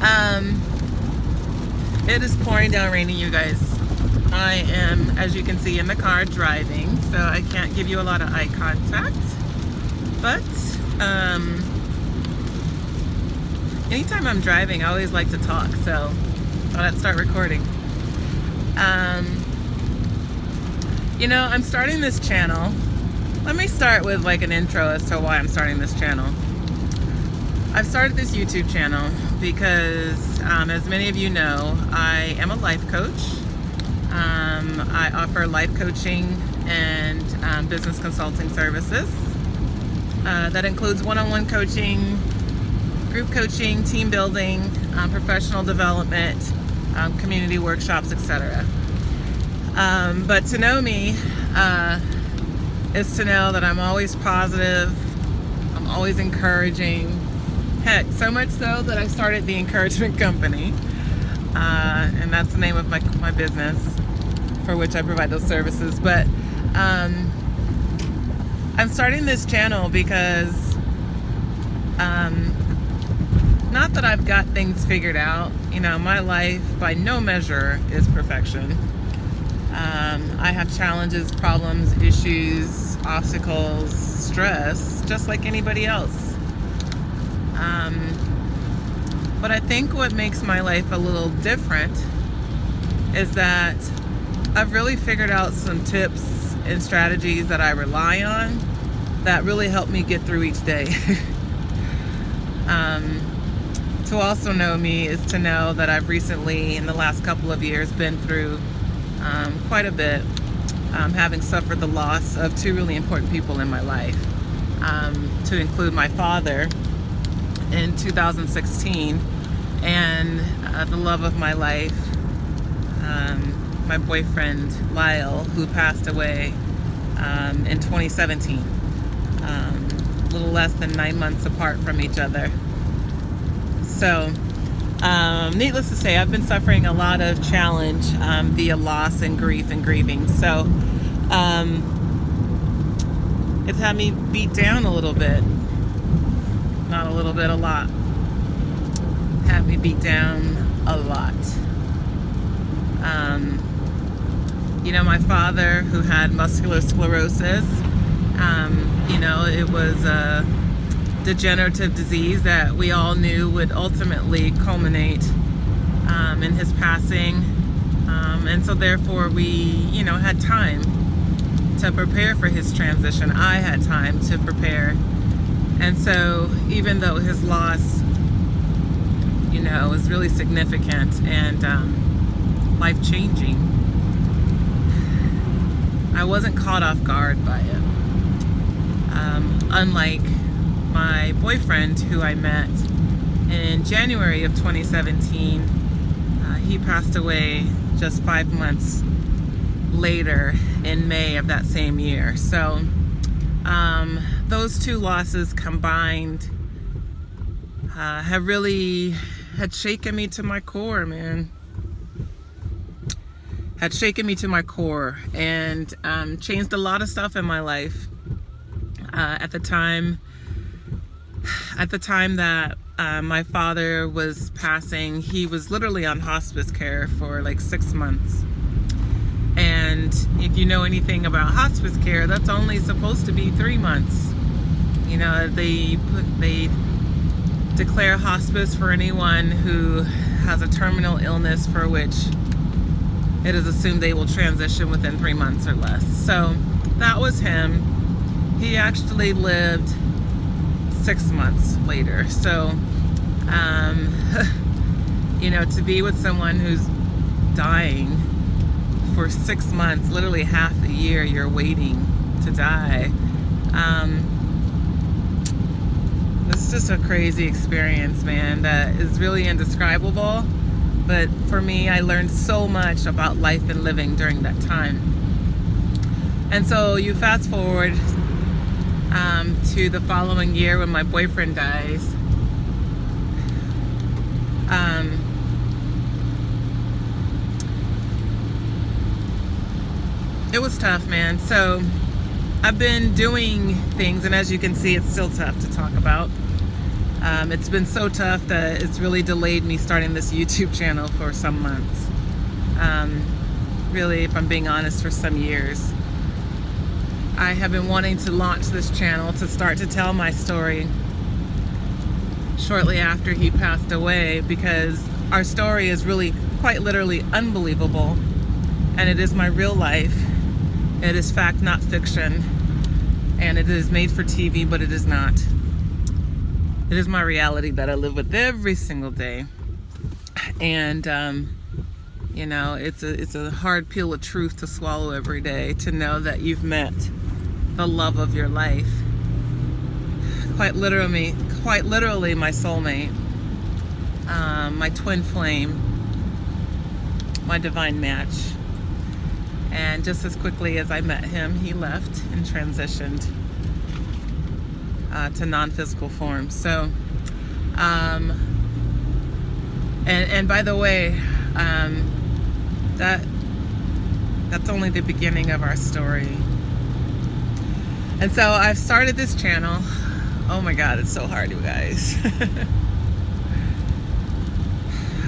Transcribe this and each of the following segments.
Um, it is pouring down raining, you guys. I am, as you can see, in the car driving, so I can't give you a lot of eye contact. But anytime I'm driving, I always like to talk, so let's start recording. I'm starting this channel. Let me start with like an intro as to why I'm starting this channel. I've started this YouTube channel because, as many of you know, I am a life coach. I offer life coaching and business consulting services. That includes one-on-one coaching, group coaching, team building, professional development, community workshops, etc. But to know me is to know that I'm always positive, I'm always encouraging. Heck, so much so that I started the Encouragement Company, and that's the name of my business for which I provide those services. But I'm starting this channel because not that I've got things figured out. My life by no measure is perfection. I have challenges, problems, issues, obstacles, stress, just like anybody else. But I think what makes my life a little different is that I've really figured out some tips and strategies that I rely on that really help me get through each day. To also know me is to know that I've recently, in the last couple of years, been through quite a bit, having suffered the loss of two really important people in my life, to include my father in 2016 and the love of my life, my boyfriend Lyle, who passed away in 2017, a little less than 9 months apart from each other. So needless to say, I've been suffering a lot of challenge via loss and grief and grieving. So it's had me beat down a little bit. Not a little bit, a lot. Had me beat down a lot. My father, who had muscular sclerosis, it was a degenerative disease that we all knew would ultimately culminate in his passing. And so therefore we, had time to prepare for his transition. I had time to prepare. And so even though his loss, was really significant and life-changing, I wasn't caught off guard by it. Unlike my boyfriend, who I met in January of 2017, he passed away just 5 months later in May of that same year. So those two losses combined had shaken me to my core, man. Had shaken me to my core and changed a lot of stuff in my life. At the time that my father was passing, he was literally on hospice care for like 6 months. And if you know anything about hospice care, that's only supposed to be 3 months. They declare hospice for anyone who has a terminal illness for which it is assumed they will transition within 3 months or less. So that was him. He actually lived 6 months later. So, to be with someone who's dying for 6 months, literally half the year you're waiting to die. It's just a crazy experience, man, that is really indescribable. But for me, I learned so much about life and living during that time. And so you fast forward to the following year when my boyfriend dies. It was tough, man. So I've been doing things, and as you can see, it's still tough to talk about. It's been so tough that it's really delayed me starting this YouTube channel for some months. Really, if I'm being honest, for some years. I have been wanting to launch this channel to start to tell my story shortly after he passed away, because our story is really quite literally unbelievable, and it is my real life. It is fact, not fiction, and it is made for TV, but it is not. It is my reality that I live with every single day. And you know, it's a hard pill of truth to swallow every day, to know that you've met the love of your life, quite literally my soulmate, my twin flame, my divine match. And just as quickly as I met him, he left and transitioned to non-physical form. So, and by the way, that's only the beginning of our story. And so I've started this channel. Oh my God, it's so hard, you guys.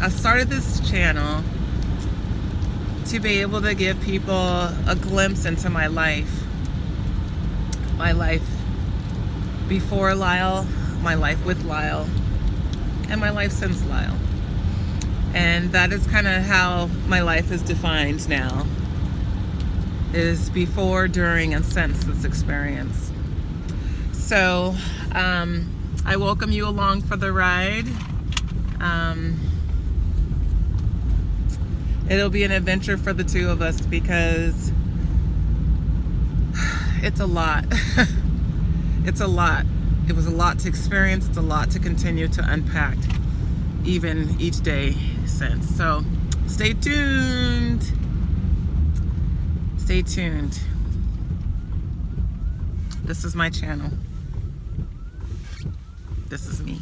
I started this channel to be able to give people a glimpse into my life before Lyle, my life with Lyle, and my life since Lyle. And that is kind of how my life is defined now, is before, during, and since this experience. So I welcome you along for the ride. It'll be an adventure for the two of us, because it's a lot. It's a lot. It was a lot to experience. It's a lot to continue to unpack, even each day since. So stay tuned. Stay tuned. This is my channel. This is me.